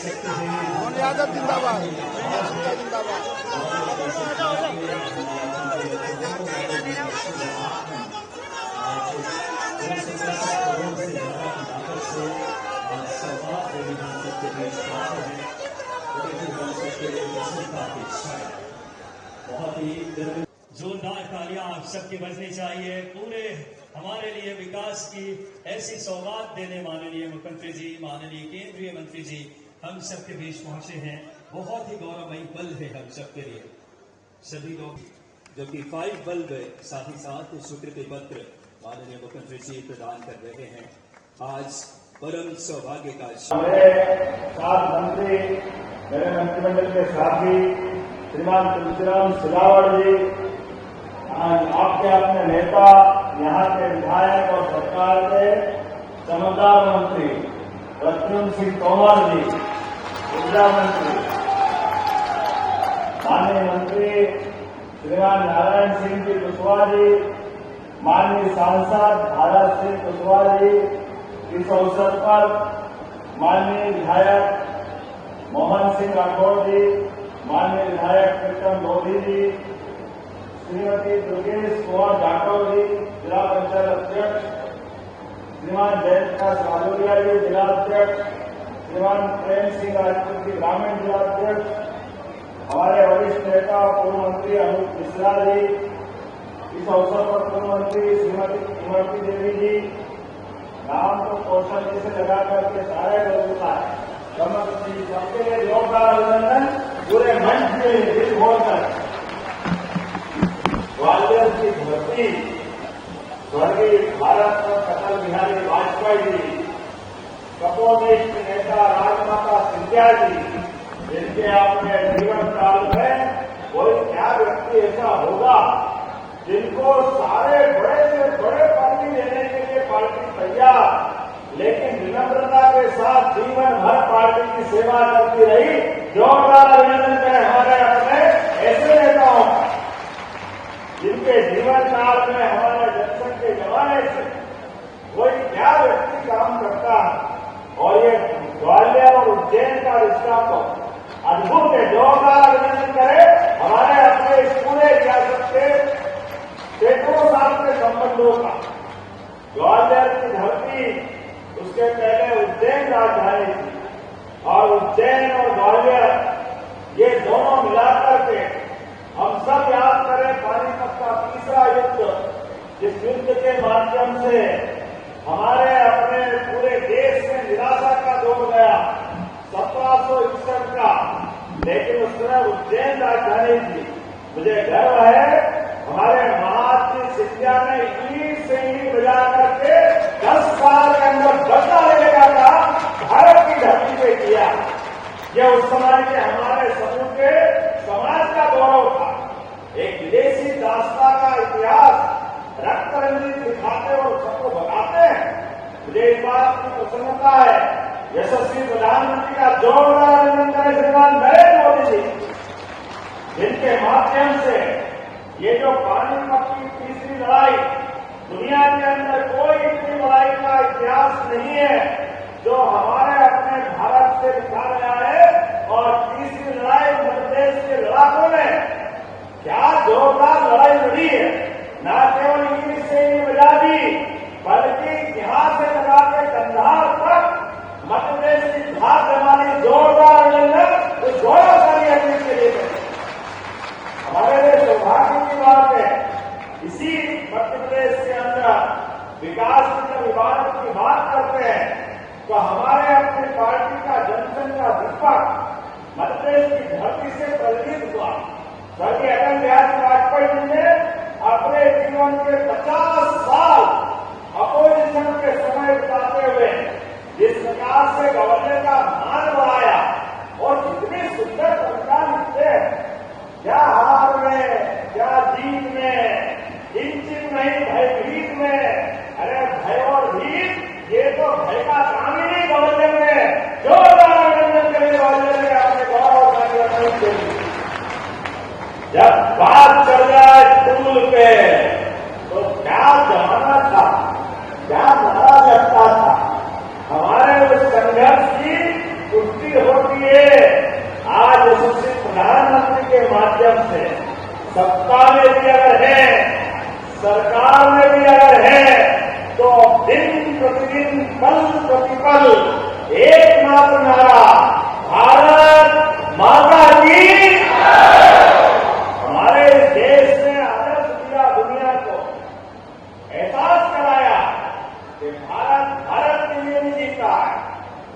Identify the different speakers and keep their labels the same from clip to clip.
Speaker 1: सकते हैं।
Speaker 2: यादव जिंदाबाद,
Speaker 1: बहुत ही जोरदार तालियां आप सबके बजनी चाहिए। पूरे हमारे लिए विकास की ऐसी सौगात देने माननीय मुख्यमंत्री जी, माननीय केंद्रीय मंत्री जी हम सबके बीच पहुंचे हैं। बहुत ही गौरवमयी पल है हम सबके लिए। सभी लोग जो कि 5 बल्ब साथ ही साथ स्वीकृति पत्र माननीय मुख्यमंत्री जी प्रदान कर रहे हैं। आज परम सौभाग्य का
Speaker 3: मेरे साथ मंत्री, मेरे मंत्रिमंडल के साथी श्रीमान तुलसीराम सिलावट जी, आपके अपने नेता, यहाँ के विधायक और सरकार के समझदार मंत्री प्रद्युम्न सिंह तोमर जी, ऊर्जा मंत्री, माननीय मंत्री श्रीमान नारायण सिंह जी कुशवाहा जी, माननीय सांसद भारत सिंह कुशवाहा जी, इस अवसर पर माननीय विधायक मोहन सिंह राठौर जी, माननीय विधायक कृष्ण मोदी जी, श्रीमती दुर्गेश कुमार जाटव जी जिला पंचायत अध्यक्ष, श्रीमान जयप्रकाश राजौरिया जी जिला अध्यक्ष, श्रीमान प्रेम सिंह राजपूत जी ग्रामीण जिला अध्यक्ष, हमारे वरिष्ठ नेता पूर्व मंत्री अनूप मिश्रा जी, इस अवसर पर पूर्व मंत्री श्रीमती इमरती देवी जी, नाम तो कौशल जी से लगा करके सारे लोगों का सबके लिए जोरदार अभिनंदन पूरे मंच में दिल खोलकर। ग्वालियर की धरती स्वर्गीय भारत रत्न अटल बिहारी वाजपेयी जी, कपोनिष्ठ नेता राजमाता सिंधिया जी, जिनके अपने जीवन काल में कोई क्या व्यक्ति ऐसा होगा जिनको सारे बड़े से बड़े पार्टी देने के लिए पार्टी तैयार, लेकिन विनम्रता के साथ जीवन भर पार्टी की सेवा करती रही। जोरदार अभिनंदन करें हमारे अपने ऐसे नेताओं का, जिनके जीवन काल में हमारे जनसंघ के जमाने से कोई क्या व्यक्ति काम करता है। और ये ग्वालियर और उज्जैन का रिश्ता तो अद्भुत है। जोरदार अभिनंदन करें हमारे अपने इस पूरे रियासत के सैकड़ों साल के संबंधों का। ग्वालियर की धरती उसके पहले उज्जैन राजधानी थी और उज्जैन और ग्वालियर ये दोनों मिलाकर के हम सब याद करें पानीपत का तीसरा युद्ध, जिस युद्ध के माध्यम से हमारे अपने पूरे देश में निराशा का दौर गया 1761 का, लेकिन उस समय उज्जैन राजधानी थी। मुझे गर्व है हमारे महात्मा सिंधिया ने ईट से ईट बजा करके 10 साल के अंदर बदला लेने का काम भारत की धरती पे किया। यह उस समय के हमारे समूचे समाज का गौरव था। एक विदेशी दास्ता का इतिहास रक्त रंजित दिखाते और सबको बताते हैं। मुझे इस बात की प्रसन्नता है यशस्वी प्रधानमंत्री का जोरदार अभिनंदन करें श्रीमान नरेंद्र मोदी जी, जिनके माध्यम से ये जो पानीपत की तीसरी लड़ाई, दुनिया के अंदर कोई इतनी लड़ाई का इतिहास नहीं है जो हमारे अपने भारत से लिखा गया है। और तीसरी लड़ाई मध्य प्रदेश के लड़ाकों ने क्या जोरदार लड़ाई लड़ी है। न केवल ईट से ईट बजा दी, बल्कि यहां से लगा के कंधार तक मध्य प्रदेश की धार जमानी। जोरदार अभिनंदन उस गौरवशाली अतीत के लिए। हमारे लिए सौभाग्य की बात है, इसी मध्य प्रदेश के अंदर विकास की जब इबादत की बात करते हैं तो हमारे अपनी पार्टी का जनसंघ का दीपक मध्य प्रदेश की धरती से प्रज्वलित हुआ। स्वर्गीय अटल बिहारी वाजपेयी जी ने अपने जीवन के 50 साल अपोजिशन के समय बिताते हुए जिस प्रकार से गवर्नर का मान बढ़ाया और कितनी सुंदर कविता लिखते हैं, क्या हार में क्या जीत में, किंचित नहीं भयभीत में। अरे भय और भीत ये तो भय का काम ही नहीं गवर्नर में। जोरदार अभिनंदन करें गवर्नर ने अपने गौरवशाली अतीत के लिए। जब बात चल जाए टूल पे तो क्या जमाना था, क्या नारा लगता था। हमारे उस संघर्ष की पुष्टि होती दिन प्रतिदिन पल प्रतिपल एकमात्र नारा भारत माता की। हमारे इस देश ने आदर्श दिया, दुनिया को एहसास कराया कि भारत भारत के लिए भी जीता है,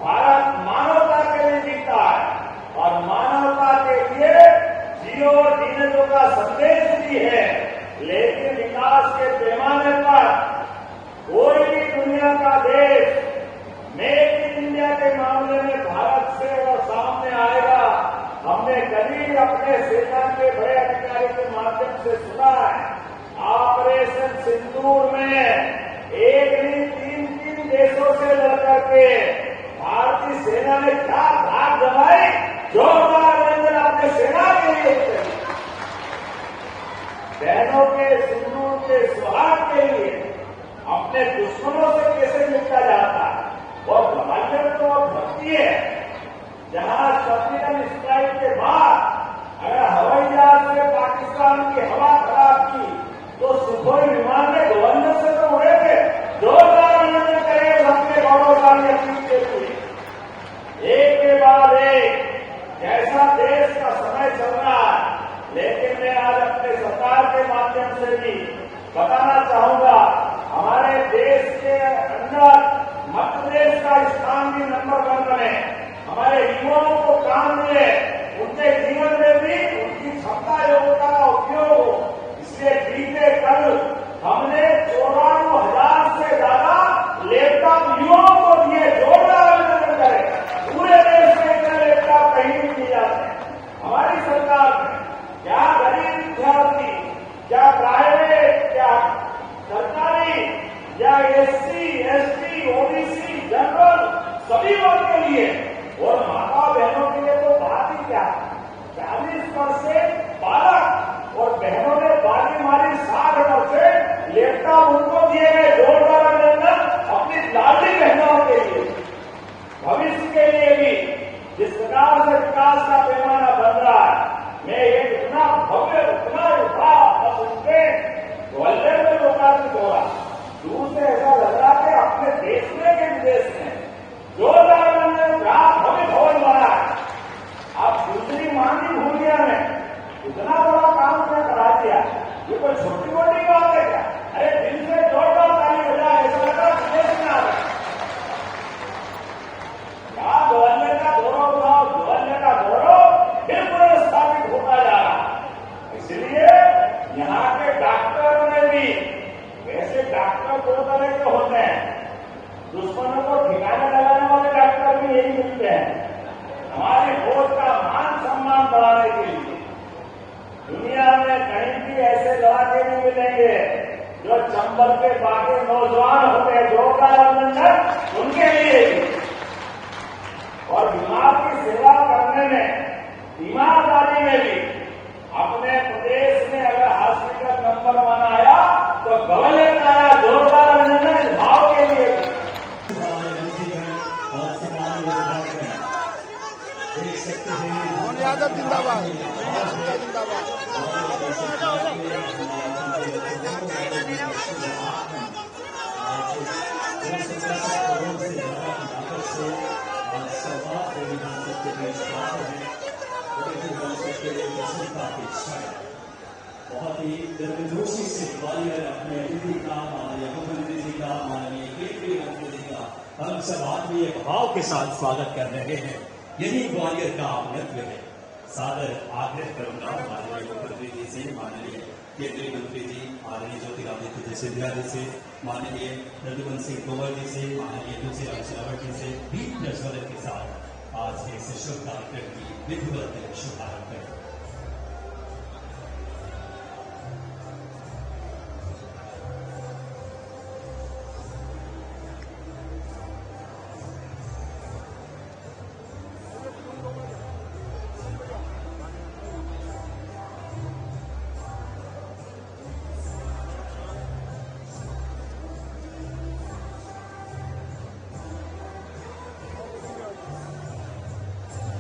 Speaker 3: भारत मानवता के लिए जीता है और मानवता के लिए जियो जीने दो का संदेश भी है। लेकिन विकास के पैमाने पर कोई भी दुनिया का देश मेक इन इंडिया के मामले में भारत से और सामने आएगा। हमने कभी अपने सेना के बड़े अधिकारी के माध्यम से सुना है, ऑपरेशन सिंदूर में एक नहीं तीन देशों से लड़कर के भारतीय सेना ने क्या भाग जमाई, जोरदार अभिनंदन अपने सेना के लिए। बहनों के सिंदूर के सुहाग के लिए अपने दुश्मनों से कैसे निपटा जाता है, और ग्वालियर तो भक्ति है जहां सर्जिकल स्ट्राइक के बाद अगर हवाई जहाज से पाकिस्तान की हवा खराब की तो सुखोई विमान में ग्वालियर से तो उड़े थे। जोरदार अभिनंदन करें अपने गौरवशाली अपील के लिए। एक के बाद एक जैसा देश का समय चल रहा है, लेकिन मैं आज अपने सरकार के माध्यम से भी बताना चाहूंगा, हमारे देश के अंदर मध्य प्रदेश का स्थान भी नंबर 1 बने, हमारे युवाओं को काम मिले, उनके जीवन में भी उनकी क्षमता योग्यता का उपयोग हो। इसलिए बीते कल हमने 94,000 से ज्यादा लैपटॉप युवाओं को दिए। जोरदार अभिनंदन करें। पूरे देश में इतने लैपटॉप कहीं नहीं दिए जाते। हमारी सरकार ने क्या गरीब विद्यार्थी, क्या प्राइवेट, क्या सरकारी, या एससी, एसटी, ओबीसी, जनरल, सभी वर्ग के लिए और माता बहनों के लिए तो बात ही क्या, 40% बालक और बहनों ने बाजी मारी 60% लैपटॉप उनको दिए गए। जोरदार अभिनंदन अपनी लाडली बहनों के लिए। भविष्य के लिए भी जिस प्रकार से विकास का पैमाना बन रहा है, मैं एक इतना भव्य उतना उठा ग्वालियर में लोकार्पित हो रहा, दूर से ऐसा लग रहा कि अपने देश में के विदेश में जोरदार भव्य भवन बना है। आप दूसरी मांगी भूलिया में इतना बड़ा काम क्या करा दिया, ये कोई छोटी मोटी बात है क्या? अरे दिल से जोरदार ताली हो जाए, ऐसा लगा विदेश में आ रहा है। क्या ग्वालियर का गौरव था, ग्वालियर का गौरव फिर पुनर्स्थापित होता जा रहा है। इसलिए यहाँ के डॉक्टर में भी, वैसे डॉक्टर 2 तरह के होते हैं, दुश्मनों को ठिकाने लगाने वाले डॉक्टर भी यही मिलते हैं। हमारी फौज का मान सम्मान बढ़ाने के लिए दुनिया में कहीं भी ऐसे लड़ाके नहीं मिलेंगे जो चंबल के बाकी नौजवान होते हैं। जोरदार अभिनंदन उनके लिए भी। और बीमार की सेवा करने में, ईमानदारी में भी अपने प्रदेश में अगर हॉस्पिटल नंबर 1 आया तो ग्वालियर का आया। जोरदार अभिनंदन इस भाव के लिए।
Speaker 2: यादव जिंदाबाद, जिंदाबाद।
Speaker 1: बहुत ही गर्मजोशी से ग्वालियर अपने अतिथि का, माननीय मुख्यमंत्री जी का, माननीय केंद्रीय मंत्री जी का हम सब आत्मीय भाव के साथ स्वागत कर रहे हैं। यही ग्वालियर का अपनत्व है। सादर आग्रह करूंगा माननीय मुख्यमंत्री जी से, माननीय केंद्रीय मंत्री जी, माननीय ज्योतिरादित्य सिंधिया जी से, माननीय प्रद्युमन सिंह तोमर जी से, माननीय तुलसीराम सिलावट जी से दीप प्रज्वलन के साथ आज के इस शुभ कार्यक्रम की विधिवत शुभारंभ करें।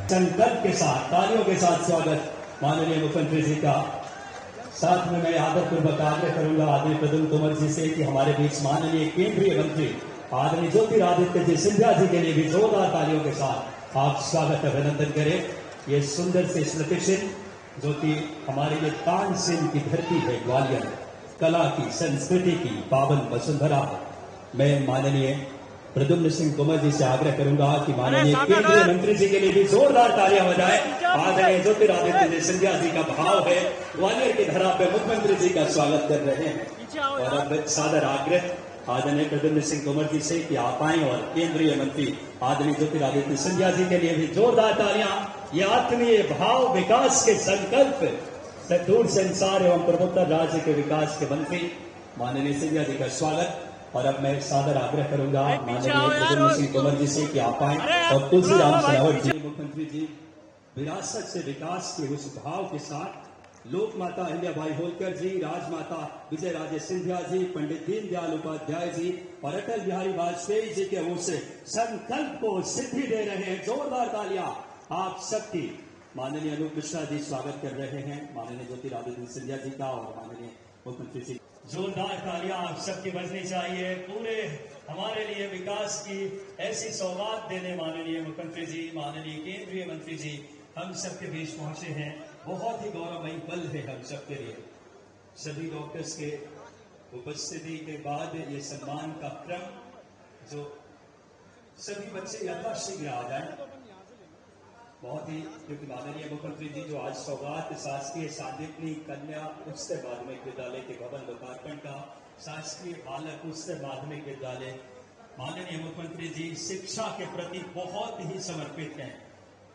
Speaker 1: संकल्प के साथ, तालियों के साथ स्वागत माननीय मुख्यमंत्री जी का। साथ में मैं आदरपूर्वक आग्रह करूंगा आदरणीय प्रद्युम्न तोमर जी से कि हमारे बीच माननीय केंद्रीय मंत्री आदरणीय ज्योतिरादित्य जी सिंधिया जी के लिए भी जोरदार तालियों के साथ आप स्वागत अभिनंदन करें। ये सुंदर से स्मृति चिन्ह जो कि हमारे लिए तानसेन की धरती है, ग्वालियर कला की संस्कृति की पावन वसुंधरा है। मैं माननीय प्रद्युम्न सिंह तोमर जी से आग्रह करूंगा कि माननीय केंद्रीय मंत्री जी के लिए भी जोरदार तालियां बजाएं। आदरणीय ज्योतिरादित्य जी सिंधिया जी का भाव है, ग्वालियर की धरा पे मुख्यमंत्री जी का स्वागत कर रहे हैं। और अब सादर आग्रह आदरणीय प्रद्युम्न सिंह तोमर जी से कि आप आए और केंद्रीय मंत्री आदरणीय ज्योतिरादित्य सिंधिया जी के लिए भी जोरदार तालियां। ये आत्मीय भाव विकास के संकल्प दूर संसार एवं पूर्वोत्तर राज्य के विकास के मंत्री माननीय सिंधिया जी का स्वागत। और अब मैं सादर आग्रह करूंगा माननीय प्रद्युम्न सिंह तोमर जी से कि आप आए और तुलसीराम सिलावट जी मुख्यमंत्री जी विरासत से विकास के उस भाव के साथ लोक माता अहिल्याबाई होलकर जी, राजमाता विजय राजे सिंधिया जी, पंडित दीनदयाल उपाध्याय जी और अटल बिहारी वाजपेयी जी के उस संकल्प को सिद्धि दे रहे हैं। जोरदार तालियां आप सबकी। माननीय अनूप मिश्रा जी स्वागत कर रहे हैं माननीय ज्योतिरादित्य सिंधिया जी का और माननीय मुख्यमंत्री जी। जोरदार तालियां आप सबकी बजनी चाहिए। पूरे हमारे लिए विकास की ऐसी सौगात देने माननीय मुख्यमंत्री जी, माननीय केंद्रीय मंत्री जी हम सबके बीच पहुंचे हैं। बहुत ही गौरवमयी पल है हम सबके लिए। सभी डॉक्टर्स के उपस्थिति के बाद ये सम्मान का क्रम जो सभी बच्चे यथाशीघ्र आ जाए। बहुत ही क्योंकि माननीय मुख्यमंत्री जी जो आज सौगात शासकीय सांदीपनी कन्या उच्चतर माध्यमिक विद्यालय के भवन लोकार्पण का शासकीय बालक उच्चतर माध्यमिक विद्यालय माननीय मुख्यमंत्री जी शिक्षा के प्रति बहुत ही समर्पित हैं।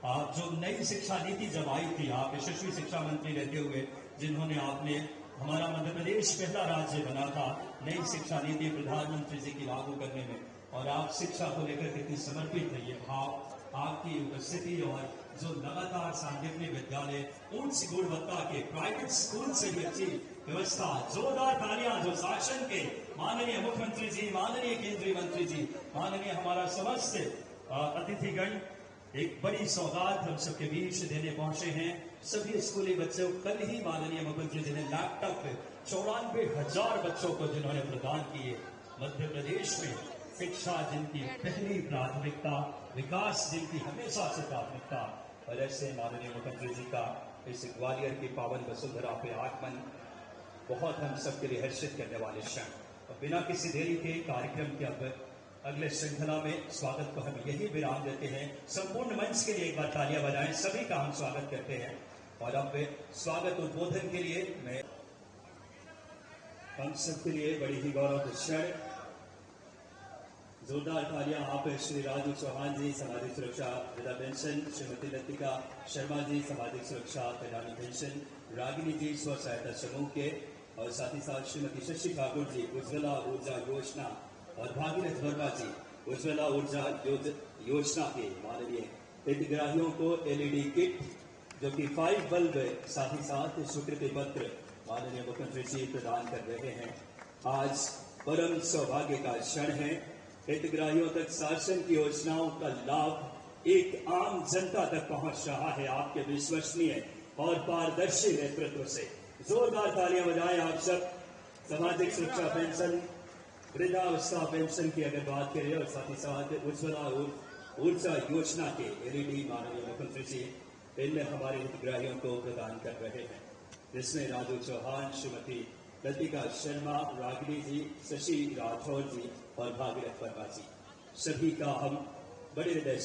Speaker 1: आप जो नई शिक्षा नीति जब आई थी, आप यशस्वी शिक्षा मंत्री रहते हुए जिन्होंने आपने हमारा मध्य प्रदेश पहला राज्य बना था नई शिक्षा नीति प्रधानमंत्री जी की लागू करने में, और आप शिक्षा को लेकर कितनी समर्पित है। ये भाव आपकी उपस्थिति और जो लगातार सांदीपनी विद्यालय उच्च गुणवत्ता के प्राइवेट स्कूल से भी अच्छी व्यवस्था। जोरदार तालियां जो शासन के माननीय मुख्यमंत्री जी, माननीय केंद्रीय मंत्री जी, माननीय हमारा समस्त अतिथिगण एक बड़ी सौगात हम सबके बीच देने पहुंचे हैं। सभी स्कूली बच्चों कल ही माननीय मुख्यमंत्री जी ने लैपटॉप 94,000 बच्चों को जिन्होंने प्रदान किए। मध्य प्रदेश में शिक्षा जिनकी पहली प्राथमिकता, विकास जिनकी हमेशा से प्राथमिकता, और ऐसे माननीय मुख्यमंत्री जी का इस ग्वालियर की पावन वसुंधरा पे आगमन बहुत हम सबके लिए हर्षित करने वाले क्षण। और बिना किसी देरी के कार्यक्रम के अब अगले श्रृंखला में स्वागत को हम यही विराम देते हैं। संपूर्ण मंच के लिए एक बार तालियां बजाएं। सभी का हम स्वागत करते हैं। और अब स्वागत उद्बोधन के लिए मैं हम सबके लिए बड़ी ही गौरव का क्षण। जोरदार तालियां आप श्री राजू चौहान जी सामाजिक सुरक्षा वृद्धा पेंशन, श्रीमती लतिका शर्मा जी सामाजिक सुरक्षा कल्याणी पेंशन, रागिनी जी स्व सहायता समूह के, और साथ ही साथ श्रीमती शशि ठाकुर जी उज्ज्वला ऊर्जा योजना, और भागीरथ वर्मा जी उज्ज्वला ऊर्जा योजना के माननीय हितग्राहियों को एलईडी किट जो कि 5 बल्ब साथ ही साथ स्वीकृति पत्र माननीय मुख्यमंत्री जी प्रदान कर रहे हैं। आज परम सौभाग्य का क्षण है। हितग्राहियों तक शासन की योजनाओं का लाभ एक आम जनता तक पहुंच रहा है आपके विश्वसनीय और पारदर्शी नेतृत्व से। जोरदार तालियां बजाएं आप सब। सामाजिक सुरक्षा पेंशन, वृद्धावस्था पेंशन की अगर बात करें और साथ ही साथ उज्ज्वला ऊर्जा योजना के एलईडी माननीय मुख्यमंत्री जी इन हमारे हितग्राहियों को प्रदान कर रहे हैं, जिसमें राजू चौहान, श्रीमती लतिका शर्मा, रागिनी जी, शशि राठौर जी और भागीरथ वर्मा जी, सभी का हम बड़े हृदय